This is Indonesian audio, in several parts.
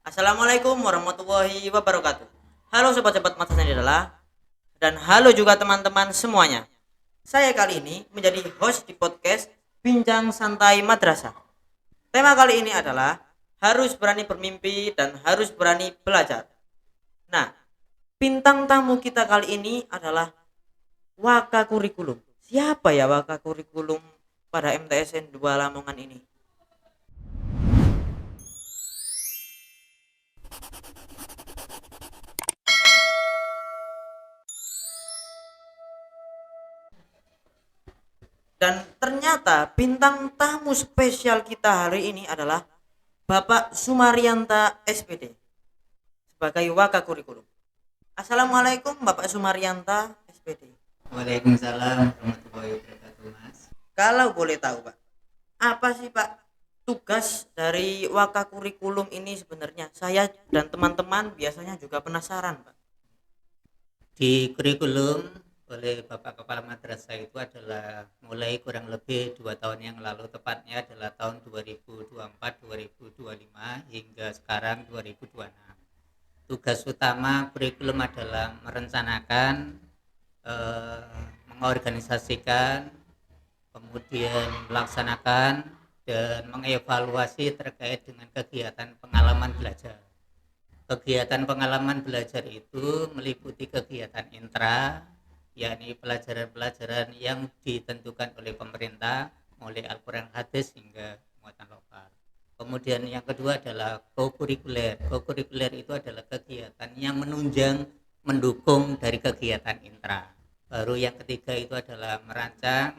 Assalamualaikum warahmatullahi wabarakatuh. Halo sobat-sobat Mata Jendela dan halo juga teman-teman semuanya. Saya kali ini menjadi host di podcast Bincang Santai Madrasah. Tema kali ini adalah harus berani bermimpi dan harus berani belajar. Nah, bintang tamu kita kali ini adalah Waka Kurikulum. Siapa ya Waka Kurikulum pada MTSN 2 Lamongan ini? Dan ternyata bintang tamu spesial kita hari ini adalah Bapak Sumarianta SPD sebagai Waka Kurikulum. Assalamualaikum Bapak Sumarianta SPD. Waalaikumsalam warahmatullahi wabarakatuh, Mas. Kalau boleh tahu Pak, apa sih Pak tugas dari Waka Kurikulum ini sebenarnya? Saya dan teman-teman biasanya juga penasaran Pak. Di kurikulum oleh Bapak Kepala Madrasah itu adalah mulai kurang lebih 2 tahun yang lalu, tepatnya adalah tahun 2024-2025 hingga sekarang 2026. Tugas utama kurikulum adalah merencanakan, mengorganisasikan, kemudian melaksanakan dan mengevaluasi terkait dengan kegiatan pengalaman belajar. Kegiatan pengalaman belajar itu meliputi kegiatan intra, yakni pelajaran-pelajaran yang ditentukan oleh pemerintah, mulai Al-Quran hadis hingga muatan lokal. Kemudian yang kedua adalah co-kurikuler. Co-kurikuler itu adalah kegiatan yang menunjang, mendukung dari kegiatan intra. Baru yang ketiga itu adalah merancang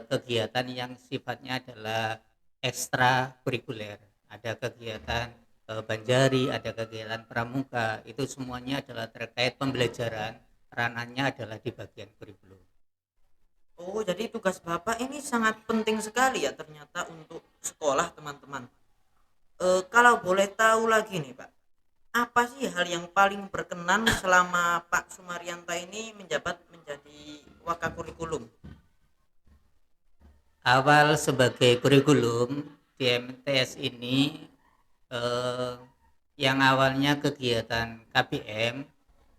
kegiatan yang sifatnya adalah ekstra kurikuler. Ada kegiatan Banjari, ada kegiatan pramuka, itu semuanya adalah terkait pembelajaran, ranahnya adalah di bagian kurikulum. Oh, jadi tugas Bapak ini sangat penting sekali ya ternyata untuk sekolah teman-teman. Kalau boleh tahu lagi nih Pak, apa sih hal yang paling berkenan selama Pak Sumarianta ini menjabat menjadi Wakakurikulum? Awal sebagai kurikulum di MTS ini, eh, yang awalnya kegiatan KBM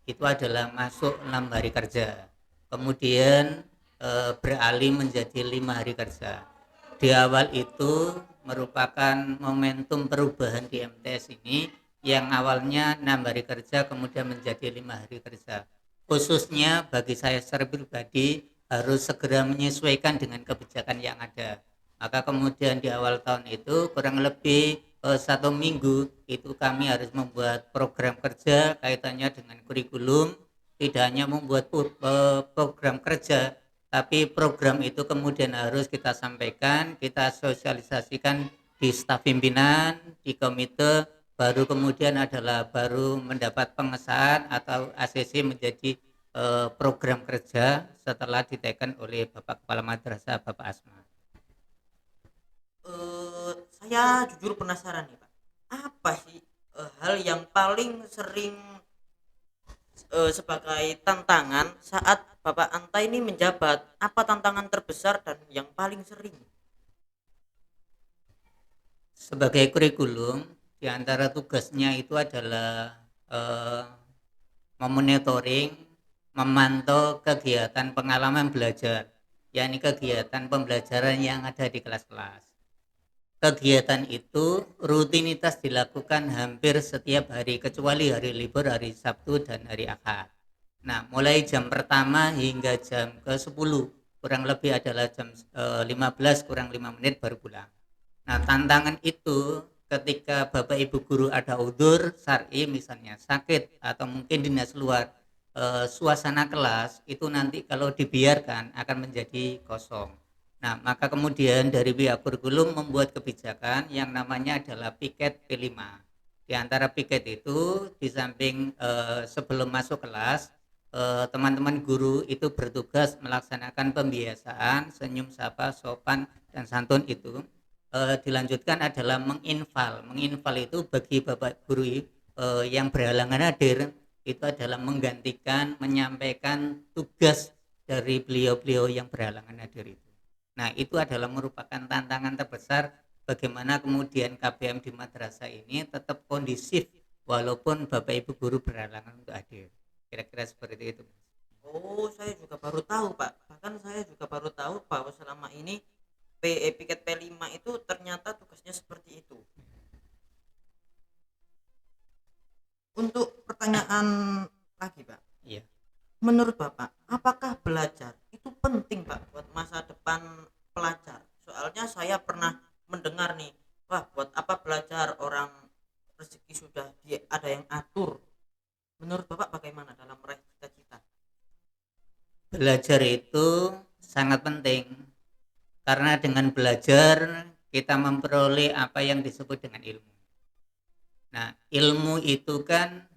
itu adalah masuk 6 hari kerja, kemudian beralih menjadi 5 hari kerja. Di awal itu merupakan momentum perubahan di MTS ini, yang awalnya 6 hari kerja kemudian menjadi 5 hari kerja. Khususnya bagi saya secara pribadi harus segera menyesuaikan dengan kebijakan yang ada. Maka kemudian di awal tahun itu kurang lebih 1 minggu itu kami harus membuat program kerja kaitannya dengan kurikulum. Tidak hanya membuat program kerja, tapi program itu kemudian harus kita sampaikan, kita sosialisasikan di staf pimpinan, di komite, baru kemudian adalah baru mendapat pengesahan atau ACC menjadi program kerja setelah diteken oleh Bapak Kepala Madrasah, Bapak Asma. Saya jujur penasaran nih Pak, apa sih hal yang paling sering sebagai tantangan saat Bapak Anta ini menjabat? Apa tantangan terbesar dan yang paling sering? Sebagai kurikulum, di antara tugasnya itu adalah memonitoring, memantau kegiatan pengalaman belajar, yakni kegiatan pembelajaran yang ada di kelas-kelas. Kegiatan itu rutinitas dilakukan hampir setiap hari kecuali hari libur, hari Sabtu dan hari Ahad. Nah, mulai jam pertama hingga jam ke-10, kurang lebih adalah jam 15 kurang 5 menit baru pulang. Nah, tantangan itu ketika Bapak Ibu guru ada udzur syar'i, misalnya sakit atau mungkin dinas luar, suasana kelas itu nanti kalau dibiarkan akan menjadi kosong. Nah, maka kemudian dari pihak kurikulum membuat kebijakan yang namanya adalah piket P5. Di antara piket itu, di samping sebelum masuk kelas, teman-teman guru itu bertugas melaksanakan pembiasaan senyum, sapa, sopan, dan santun itu. Dilanjutkan adalah menginfal. Menginfal itu bagi Bapak guru yang berhalangan hadir, itu adalah menggantikan, menyampaikan tugas dari beliau-beliau yang berhalangan hadir itu. Nah, itu adalah merupakan tantangan terbesar bagaimana kemudian KBM di madrasah ini tetap kondisif walaupun Bapak Ibu guru berhalangan untuk hadir. Kira-kira seperti itu. Oh, saya juga baru tahu, Pak. Bahkan saya juga baru tahu bahwa selama ini PE Piket P5 itu ternyata tugasnya seperti itu. Untuk pertanyaan lagi, Pak. Iya. Menurut Bapak, apakah belajar itu penting, Pak, buat masa depan pelajar? Soalnya saya pernah mendengar nih, wah, buat apa belajar, orang rezeki sudah ada yang atur. Menurut Bapak bagaimana dalam meraih cita-cita? Belajar itu sangat penting karena dengan belajar kita memperoleh apa yang disebut dengan ilmu. Nah, ilmu itu kan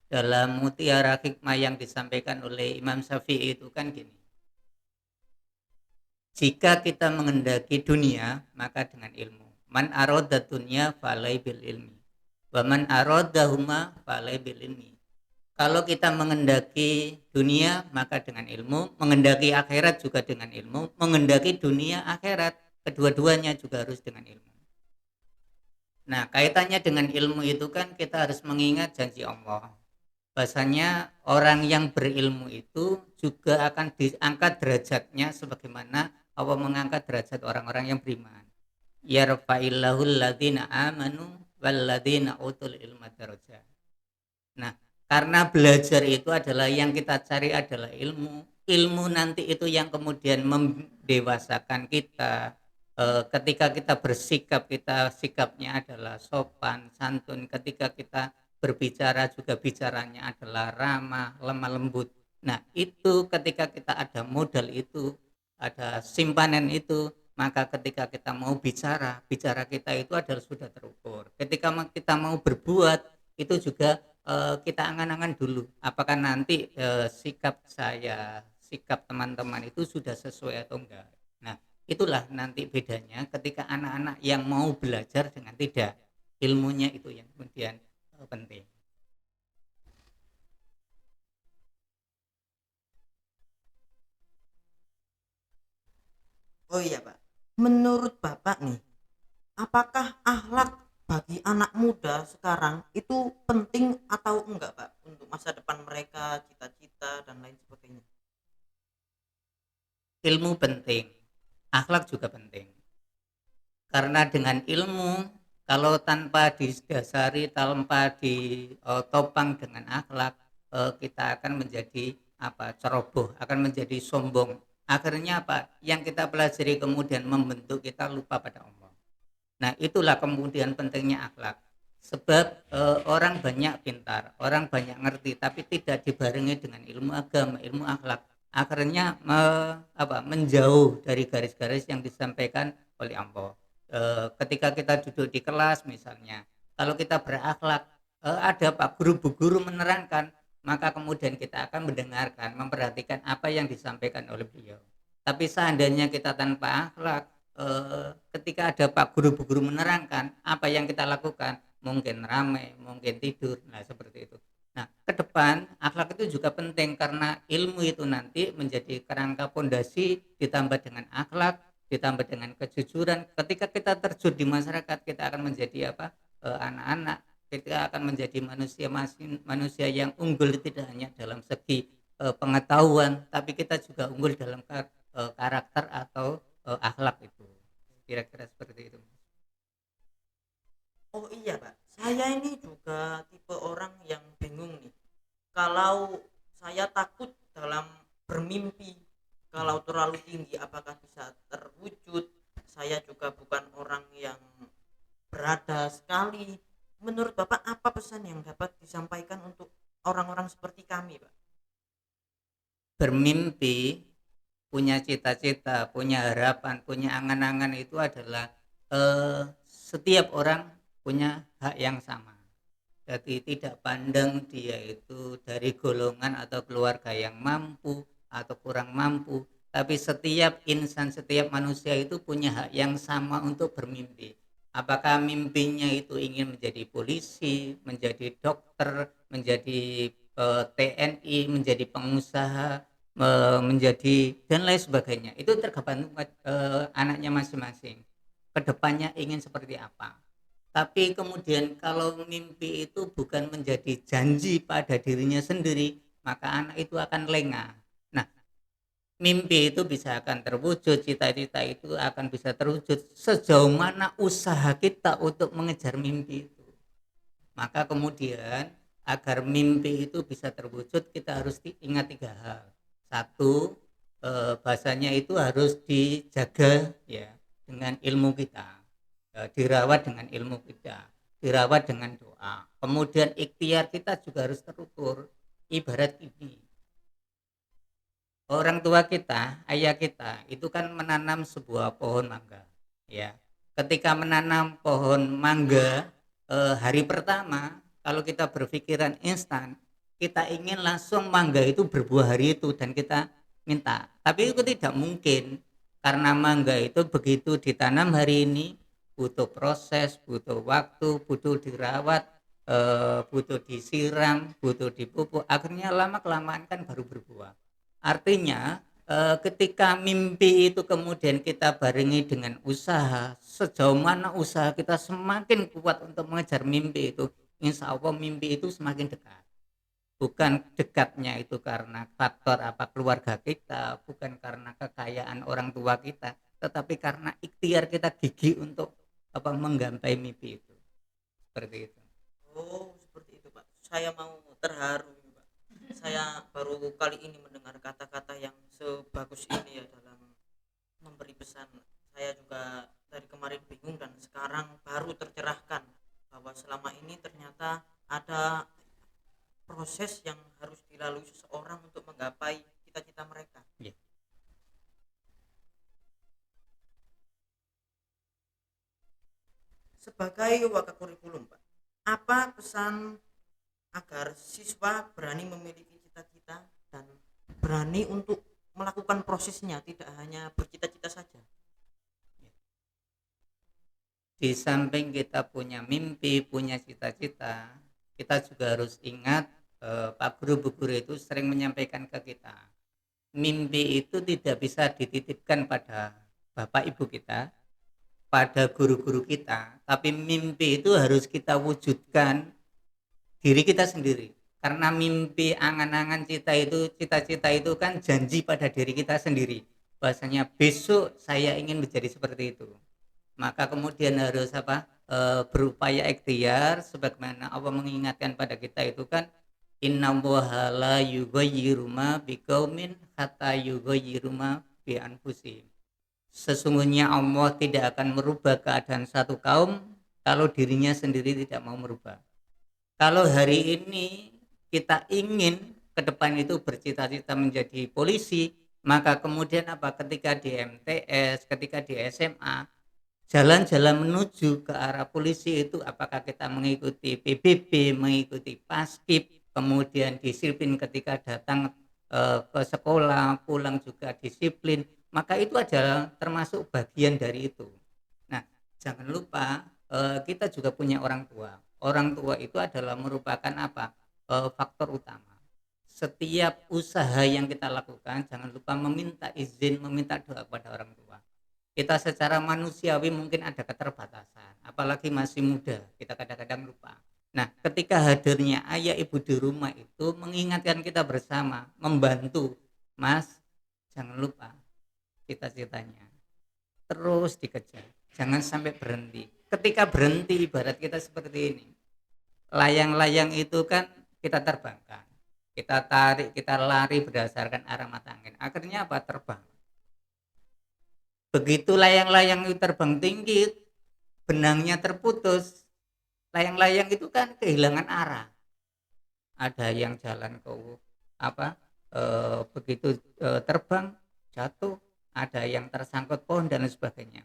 dalam Mutiara Hikmah yang disampaikan oleh Imam Syafi'i itu kan gini. Jika kita mengendaki dunia, maka dengan ilmu. Man aroda dunya falai bil ilmi. Wa man arodahuma falai bil ilmi. Kalau kita mengendaki dunia, maka dengan ilmu. Mengendaki akhirat juga dengan ilmu. Mengendaki dunia akhirat, kedua-duanya juga harus dengan ilmu. Nah, kaitannya dengan ilmu itu kan kita harus mengingat janji Allah. Bahasanya orang yang berilmu itu juga akan diangkat derajatnya sebagaimana Allah mengangkat derajat orang-orang yang beriman. Yarfa'illahul ladzina amanu wal ladzina utul ilma darajat. Nah, karena belajar itu adalah yang kita cari adalah ilmu. Ilmu nanti itu yang kemudian mendewasakan kita. Ketika kita bersikap, kita sikapnya adalah sopan, santun. Ketika kita berbicara juga bicaranya adalah ramah, lemah lembut. Nah, itu ketika kita ada modal itu, ada simpanan itu, maka ketika kita mau bicara, bicara kita itu adalah sudah terukur. Ketika kita mau berbuat, itu juga kita angan-angan dulu apakah nanti sikap saya, sikap teman-teman itu sudah sesuai atau enggak. Nah, itulah nanti bedanya ketika anak-anak yang mau belajar dengan tidak. Ilmunya itu yang kemudian penting. Oh iya, Pak. Menurut Bapak nih, apakah akhlak bagi anak muda sekarang itu penting atau enggak, Pak, untuk masa depan mereka, cita-cita dan lain sebagainya? Ilmu penting, akhlak juga penting. Karena dengan ilmu kalau tanpa didasari, tanpa ditopang dengan akhlak, kita akan menjadi ceroboh, akan menjadi sombong. Akhirnya apa? Yang kita pelajari kemudian membentuk kita lupa pada Allah. Nah, itulah kemudian pentingnya akhlak. Sebab orang banyak pintar, orang banyak ngerti, tapi tidak dibarengi dengan ilmu agama, ilmu akhlak. Akhirnya menjauh dari garis-garis yang disampaikan oleh Allah. Ketika kita duduk di kelas misalnya, kalau kita berakhlak, ada Pak guru bu guru menerangkan, maka kemudian kita akan mendengarkan, memperhatikan apa yang disampaikan oleh beliau. Tapi seandainya kita tanpa akhlak, ketika ada Pak guru bu guru menerangkan, apa yang kita lakukan? Mungkin ramai, mungkin tidur, nah seperti itu. Nah, ke depan akhlak itu juga penting karena ilmu itu nanti menjadi kerangka pondasi ditambah dengan akhlak, ditambah dengan kejujuran. Ketika kita terjun di masyarakat, kita akan menjadi anak-anak, kita akan menjadi manusia yang unggul tidak hanya dalam segi pengetahuan, tapi kita juga unggul dalam karakter atau akhlak itu. Kira-kira seperti itu. Oh iya, Pak. Saya ini juga tipe orang yang bingung nih. Kalau saya takut dalam bermimpi, kalau terlalu tinggi apakah bisa terwujud? Saya juga bukan orang yang berada sekali. Menurut Bapak apa pesan yang dapat disampaikan untuk orang-orang seperti kami, Pak? Bermimpi, punya cita-cita, punya harapan, punya angan-angan itu adalah setiap orang punya hak yang sama. Jadi tidak pandang dia itu dari golongan atau keluarga yang mampu atau kurang mampu, tapi setiap insan, setiap manusia itu punya hak yang sama untuk bermimpi. Apakah mimpinya itu ingin menjadi polisi, menjadi dokter, menjadi TNI, menjadi pengusaha, menjadi dan lain sebagainya. Itu tergantung anaknya masing-masing. kedepannya ingin seperti apa. Tapi kemudian kalau mimpi itu bukan menjadi janji pada dirinya sendiri, maka anak itu akan lengah. Nah, mimpi itu bisa akan terwujud, cita-cita itu akan bisa terwujud sejauh mana usaha kita untuk mengejar mimpi itu. Maka kemudian agar mimpi itu bisa terwujud, kita harus ingat 3 hal. Satu, bahasanya itu harus dijaga ya dengan ilmu kita, dirawat dengan ilmu kita, dirawat dengan doa. Kemudian ikhtiar kita juga harus terukur. Ibarat ini, orang tua kita, ayah kita itu kan menanam sebuah pohon mangga ya. Ketika menanam pohon mangga, hari pertama kalau kita berpikiran instan, kita ingin langsung mangga itu berbuah hari itu dan kita minta. Tapi itu tidak mungkin, karena mangga itu begitu ditanam hari ini butuh proses, butuh waktu, butuh dirawat, butuh disiram, butuh dipupuk, akhirnya lama kelamaan kan baru berbuah. Artinya ketika mimpi itu kemudian kita barengi dengan usaha, sejauh mana usaha kita semakin kuat untuk mengejar mimpi itu, insya Allah mimpi itu semakin dekat. Bukan dekatnya itu karena faktor apa keluarga kita, bukan karena kekayaan orang tua kita, tetapi karena ikhtiar kita gigih untuk apa menggapai mimpi itu. Seperti itu. Oh, seperti itu, Pak. Saya mau terharu ini, Pak. Saya baru kali ini mendengar kata-kata yang sebagus ini ya dalam memberi pesan. Saya juga dari kemarin bingung dan sekarang baru tercerahkan bahwa selama ini ternyata ada proses yang harus dilalui seseorang untuk menggapai cita-cita mereka. Ya. Sebagai wakakurikulum, Pak, apa pesan agar siswa berani memiliki cita-cita dan berani untuk melakukan prosesnya, tidak hanya bercita-cita saja? Di samping kita punya mimpi, punya cita-cita, kita juga harus ingat, Pak Guru Bu Guru itu sering menyampaikan ke kita, mimpi itu tidak bisa dititipkan pada Bapak Ibu kita, pada guru-guru kita, tapi mimpi itu harus kita wujudkan diri kita sendiri. Karena mimpi, angan-angan cita-cita itu kan janji pada diri kita sendiri. Bahasanya besok saya ingin menjadi seperti itu. Maka kemudian harus apa? Berupaya ikhtiar sebagaimana Allah mengingatkan pada kita itu kan, innallaha la yughayyiru ma biqaumin hatta yughayyiru ma bi anfusihim. Sesungguhnya Allah tidak akan merubah keadaan satu kaum kalau dirinya sendiri tidak mau merubah. Kalau hari ini kita ingin ke depan itu bercita-cita menjadi polisi, maka kemudian apa? Ketika di MTS, ketika di SMA, jalan-jalan menuju ke arah polisi itu apakah kita mengikuti PBB, mengikuti Paskib, kemudian disiplin ketika datang ke sekolah, pulang juga disiplin, maka itu adalah termasuk bagian dari itu. Nah, jangan lupa kita juga punya orang tua. Orang tua itu adalah merupakan apa? Faktor utama. Setiap usaha yang kita lakukan, jangan lupa meminta izin, meminta doa kepada orang tua. Kita secara manusiawi mungkin ada keterbatasan, apalagi masih muda, kita kadang-kadang lupa. Nah, ketika hadirnya ayah ibu di rumah itu mengingatkan kita bersama, membantu, Mas, jangan lupa cita-citanya, terus dikejar, jangan sampai berhenti. Ketika berhenti, ibarat kita seperti ini, layang-layang itu kan kita terbangkan, kita tarik, kita lari berdasarkan arah mata angin, akhirnya apa? Terbang. Begitu layang-layang itu terbang tinggi, benangnya terputus, layang-layang itu kan kehilangan arah. Ada yang jalan ke apa? Begitu terbang jatuh, ada yang tersangkut pohon dan lain sebagainya.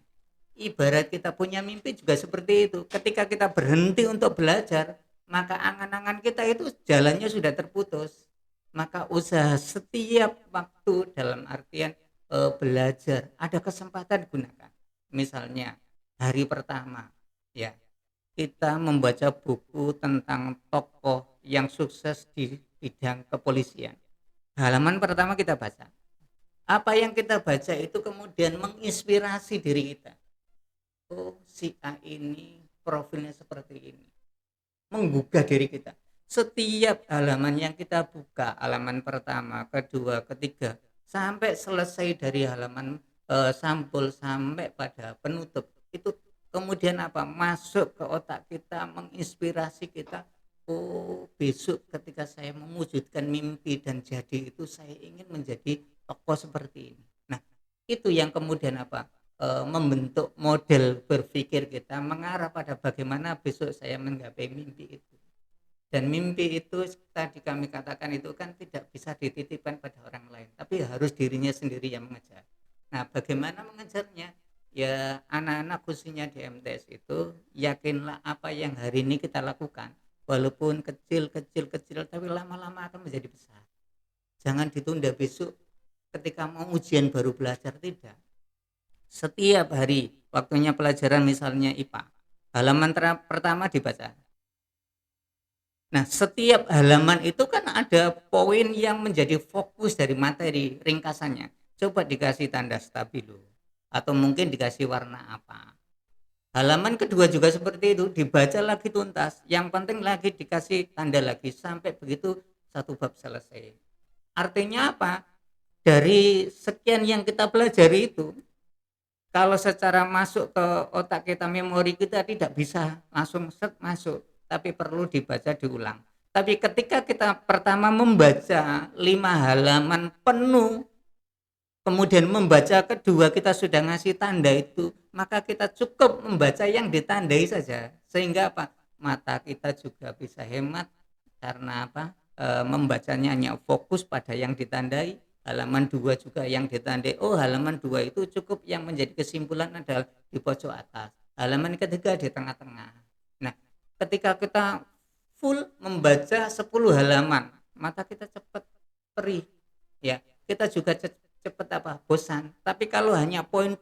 Ibarat kita punya mimpi juga seperti itu. Ketika kita berhenti untuk belajar, maka angan-angan kita itu jalannya sudah terputus. Maka usaha setiap waktu dalam artian belajar, ada kesempatan gunakan. Misalnya hari pertama ya, kita membaca buku tentang tokoh yang sukses di bidang kepolisian. Halaman pertama kita baca. Apa yang kita baca itu kemudian menginspirasi diri kita. oh si A ini profilnya seperti ini, menggugah diri kita. Setiap halaman yang kita buka, halaman pertama, kedua, ketiga, sampai selesai dari halaman sampul sampai pada penutup, itu kemudian apa? Masuk ke otak kita, menginspirasi kita. Oh, besok ketika saya mewujudkan mimpi dan jadi itu saya ingin menjadi tokoh seperti ini. Nah, itu yang kemudian apa? Membentuk model berpikir kita mengarah pada bagaimana besok saya menggapai mimpi itu. Dan mimpi itu tadi kami katakan itu kan tidak bisa dititipkan pada orang lain, tapi harus dirinya sendiri yang mengejar. Nah, bagaimana mengejarnya? Ya, anak-anak khususnya di MTS itu yakinlah apa yang hari ini kita lakukan, walaupun kecil, tapi lama-lama akan menjadi besar. Jangan ditunda besok ketika mau ujian baru belajar, tidak. Setiap hari waktunya pelajaran misalnya IPA, halaman pertama dibaca. Nah, setiap halaman itu kan ada poin yang menjadi fokus dari materi ringkasannya. Coba dikasih tanda stabilo atau mungkin dikasih warna apa. Halaman kedua juga seperti itu, dibaca lagi tuntas. Yang penting lagi dikasih tanda lagi sampai begitu satu bab selesai. Artinya apa? Dari sekian yang kita pelajari itu, kalau secara masuk ke otak kita, memori kita tidak bisa langsung set masuk, tapi perlu dibaca diulang. Tapi ketika kita pertama membaca 5 halaman penuh, kemudian membaca kedua kita sudah ngasih tanda itu, maka kita cukup membaca yang ditandai saja. Sehingga apa? Mata kita juga bisa hemat karena apa? Membacanya hanya fokus pada yang ditandai. Halaman 2 juga yang ditandai. Oh, halaman 2 itu cukup yang menjadi kesimpulan adalah di pojok atas. Halaman ketiga di tengah-tengah. Nah, ketika kita full membaca 10 halaman, mata kita cepat perih. Ya, kita juga cepat apa? Bosan. Tapi kalau hanya poin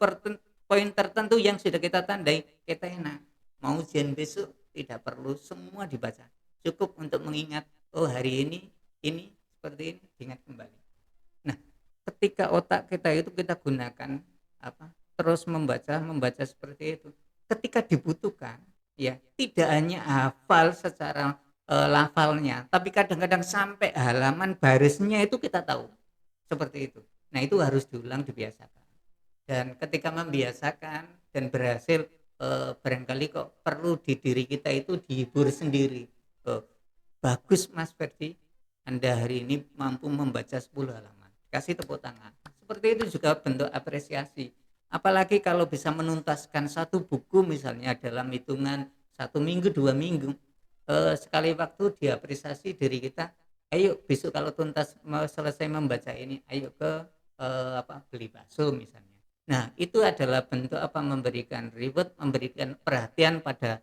tertentu yang sudah kita tandai, kita enak. Mau ujian besok tidak perlu semua dibaca. Cukup untuk mengingat, oh hari ini seperti ini, diingat kembali. Nah, ketika otak kita itu kita gunakan apa? Terus membaca seperti itu. Ketika dibutuhkan, ya tidak hanya hafal secara lafalnya, tapi kadang-kadang sampai halaman barisnya itu kita tahu. Seperti itu. Nah, itu harus diulang, dibiasakan. Dan ketika membiasakan dan berhasil, barangkali kok perlu di diri kita itu dihibur sendiri. Bagus Mas Ferdi, Anda hari ini mampu membaca 10 halaman. Kasih tepuk tangan. Seperti itu juga bentuk apresiasi. Apalagi kalau bisa menuntaskan satu buku misalnya dalam hitungan 1 minggu, 2 minggu. Sekali waktu diapresiasi diri kita, ayo besok kalau tuntas selesai membaca ini, ayo ke beli bakso misalnya. Nah, itu adalah bentuk apa? Memberikan reward, memberikan perhatian pada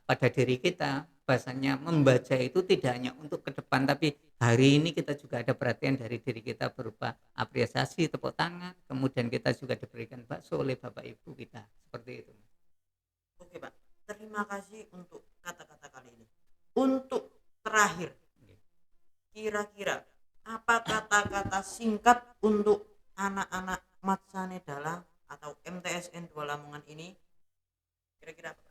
pada diri kita. Bahasanya membaca itu tidak hanya untuk ke depan, tapi hari ini kita juga ada perhatian dari diri kita berupa apresiasi, tepuk tangan, kemudian kita juga diberikan bakso oleh Bapak Ibu kita. Seperti itu. Oke Pak, terima kasih untuk kata-kata kali ini. Untuk terakhir, kira-kira apa kata-kata singkat untuk anak-anak Matsanedala atau MTSN 2 Lamongan ini? Kira-kira apa?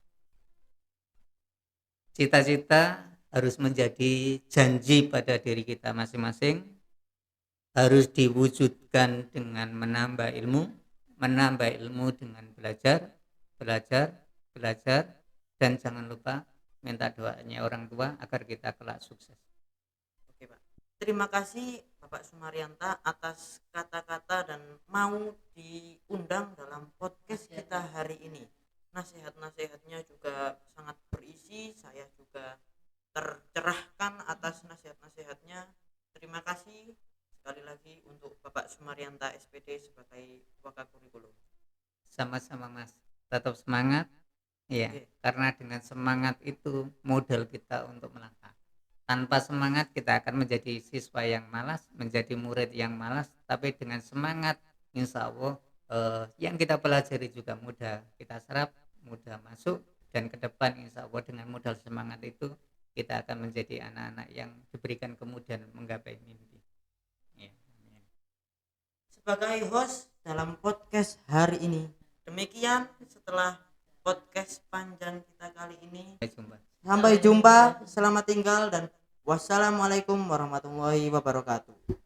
Cita-cita harus menjadi janji pada diri kita masing-masing, harus diwujudkan dengan menambah ilmu dengan belajar, dan jangan lupa minta doanya orang tua agar kita kelak sukses. Oke Pak, terima kasih Bapak Sumarianta atas kata-kata dan mau diundang dalam podcast kita hari ini. Nasihat-nasihatnya juga sangat berisi, saya juga tercerahkan atas nasihat-nasihatnya. Terima kasih sekali lagi untuk Bapak Sumarianta SPD sebagai Wakakurikulum. Sama-sama Mas, tetap semangat ya. Oke. Karena dengan semangat itu modal kita untuk melangkah. Tanpa semangat kita akan menjadi siswa yang malas, menjadi murid yang malas. Tapi dengan semangat, insya Allah yang kita pelajari juga mudah kita serap, mudah masuk. Dan ke depan insya Allah dengan modal semangat itu kita akan menjadi anak-anak yang diberikan kemudahan menggapai mimpi ya. Sebagai host dalam podcast hari ini, demikian setelah podcast panjang kita kali ini. Jumpa. Sampai jumpa, selamat tinggal dan wassalamualaikum warahmatullahi wabarakatuh.